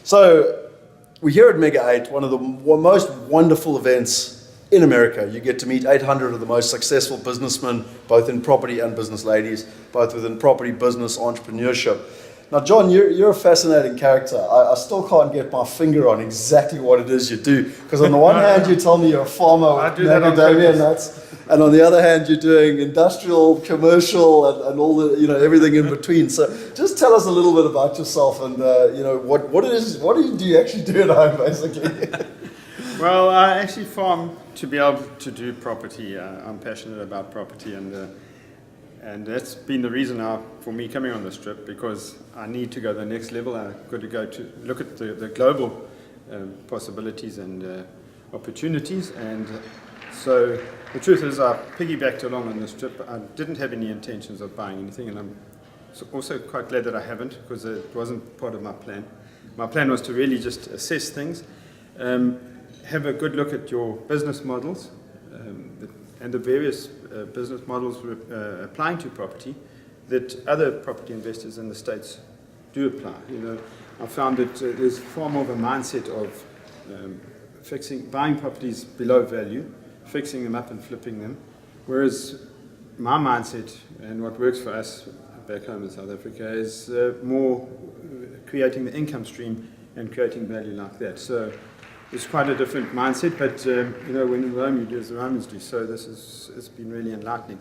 So we're here at Mega 8, one of the most wonderful events in America. You get to meet 800 of the most successful businessmen, both in property and business ladies, both within property, business, entrepreneurship. Now, John, you're a fascinating character. I still can't get my finger on exactly what it is you do. Because on the one hand, you tell me you're a farmer with macadamia nuts, and on the other hand, you're doing industrial, commercial, and all the everything in between. So, just tell us a little bit about yourself and what it is. What do you actually do at home, basically? Well, I actually farm to be able to do property. I'm passionate about property, and that's been the reason now for me coming on this trip, because I need to go to the next level. I've got to go to look at the global possibilities and opportunities. And so the truth is I piggybacked along on this trip. I didn't have any intentions of buying anything, and I'm also quite glad that I haven't, because it wasn't part of my plan. My plan was to really just assess things, have a good look at your business models, and the various business models applying to property that other property investors in the States do apply. I found that there's far more of a mindset of buying properties below value, fixing them up and flipping them, whereas my mindset and what works for us back home in South Africa is more creating the income stream and creating value like that. So it's quite a different mindset, but when in Rome you do as the Romans do. So it's been really enlightening.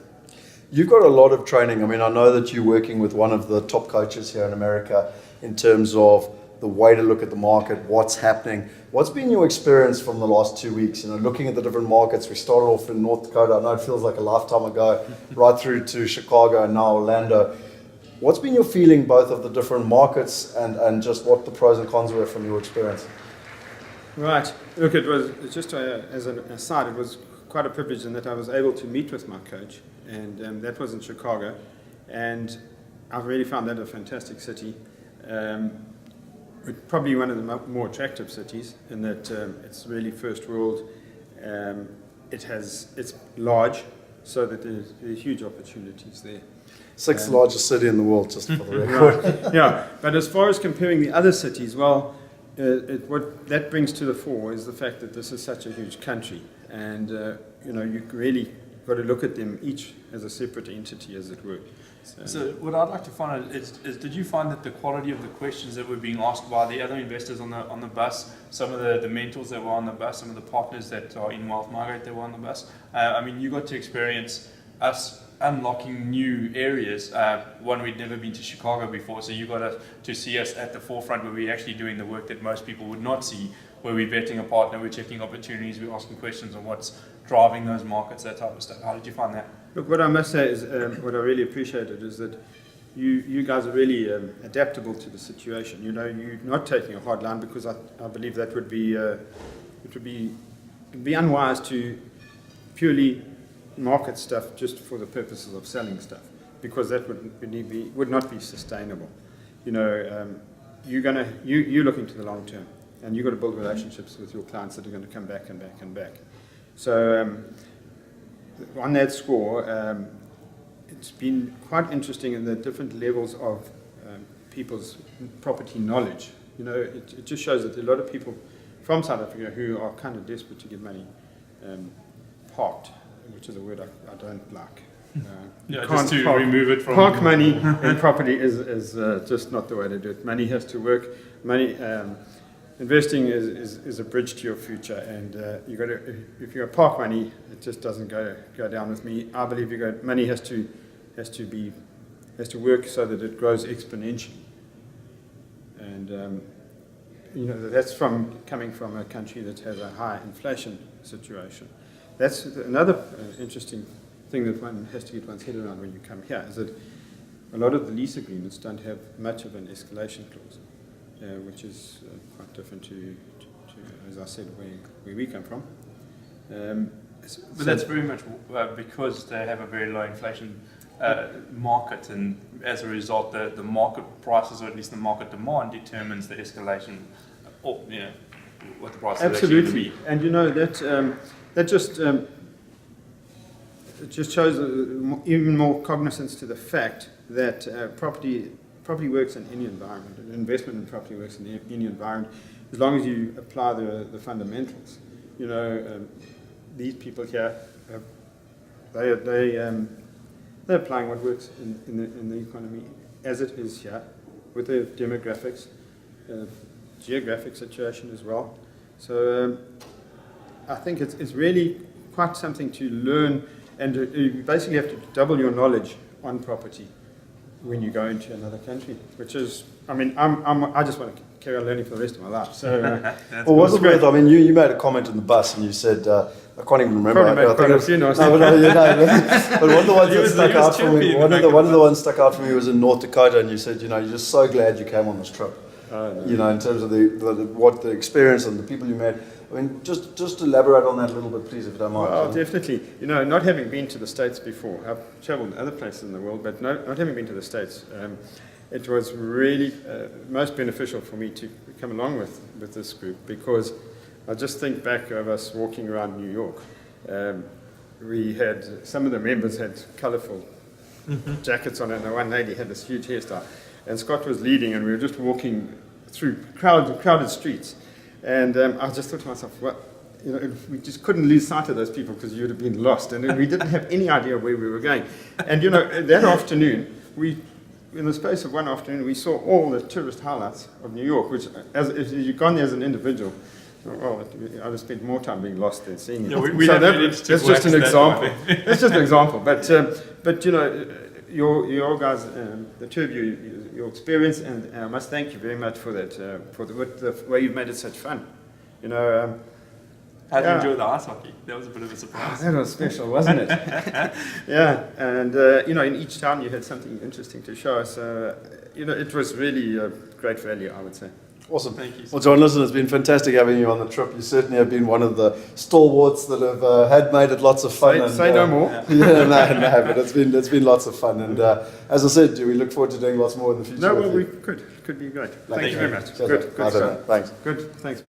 You've got a lot of training. I mean, I know that you're working with one of the top coaches here in America in terms of the way to look at the market, what's happening. What's been your experience from the last 2 weeks? Looking at the different markets. We started off in North Dakota. I know it feels like a lifetime ago, right through to Chicago and now Orlando. What's been your feeling both of the different markets and just what the pros and cons were from your experience? Right. Look, it was just as an aside, it was quite a privilege in that I was able to meet with my coach, and that was in Chicago, and I've really found that a fantastic city. Probably one of the more attractive cities in that it's really first world. It's large, so that there's huge opportunities there. Sixth largest city in the world, just for the record. Right. Yeah, but as far as comparing the other cities, well, what that brings to the fore is the fact that this is such a huge country, and you really got to look at them each as a separate entity, as it were. So what I'd like to find out is did you find that the quality of the questions that were being asked by the other investors on the bus, some of the mentors that were on the bus, some of the partners that are in Wealth Migrate that were on the bus, you got to experience us unlocking new areas. One, we'd never been to Chicago before, so you got to see us at the forefront where we're actually doing the work that most people would not see, where we're vetting a partner, we're checking opportunities, we're asking questions on what's driving those markets, that type of stuff. How did you find that? Look, what I must say is, what I really appreciated is that you guys are really adaptable to the situation. You're not taking a hard line, because I believe that would be unwise to purely market stuff just for the purposes of selling stuff, because that would not be sustainable. You're looking to the long term, and you've got to build relationships with your clients that are going to come back and back and back. So on that score, it's been quite interesting in the different levels of people's property knowledge. It just shows that there are a lot of people from South Africa who are kind of desperate to get money parked, which is a word I don't like. Just to remove it from... Park money in property is just not the way to do it. Money has to work. Investing is a bridge to your future, and if you park money, it just doesn't go down with me. I believe money has to work so that it grows exponentially, and that's coming from a country that has a high inflation situation. That's another interesting thing that one has to get one's head around when you come here, is that a lot of the lease agreements don't have much of an escalation clause, which is quite different to, as I said, where we come from. But that's very much because they have a very low inflation market, and as a result, the market prices, or at least the market demand, determines the escalation, or what the price is actually going to be. And that just shows even more cognizance to the fact that property property works in any environment. An investment in property works in any environment, as long as you apply the fundamentals. You know, these people here, they're applying what works in the economy as it is here, with the demographics, geographic situation as well. So I think it's really quite something to learn, and you basically have to double your knowledge on property when you go into another country, which is, I mean, I just want to carry on learning for the rest of my life. So, well, what's it with? I mean, you made a comment in the bus and you said, I can't even remember. Probably made quite a few now. But one of the ones that stuck out for me, one of the ones stuck out for me was in North Dakota, and you said, you know, you're just so glad you came on this trip. No. You know, in terms of what the experience and the people you met. I mean, just elaborate on that a little bit, please, if you don't mind. Well, definitely. You know, not having been to the States before, I've travelled other places in the world, but not having been to the States, it was really most beneficial for me to come along with this group, because I just think back of us walking around New York. We had, some of the members had colourful jackets on, and the one lady had this huge hairstyle. And Scott was leading, and we were just walking through crowded streets. And I just thought to myself, well, you know, we just couldn't lose sight of those people, because you would have been lost. And we didn't have any idea where we were going. And, you know, that afternoon, in the space of one afternoon, we saw all the tourist highlights of New York, which, if you'd gone there as an individual, well, I'd have spent more time being lost than seeing it. Yeah, that's just an example. That's just an example. But you know, your guys, the two of you, your experience, and I must thank you very much for that, for the way you've made it such fun. You know. How did you enjoy the ice hockey? That was a bit of a surprise. That was special, wasn't it? Yeah, and you know, in each town you had something interesting to show us. You know, it was really great value, I would say. Awesome. Thank you. Well, John, listen, it's been fantastic having you on the trip. You certainly have been one of the stalwarts that have had made it lots of fun. Say no more. Yeah, no, but it's been lots of fun. And as I said, we look forward to doing lots more in the future. No, well, we could be great. Thank you very much. Good. Good stuff. Thanks. Good, thanks.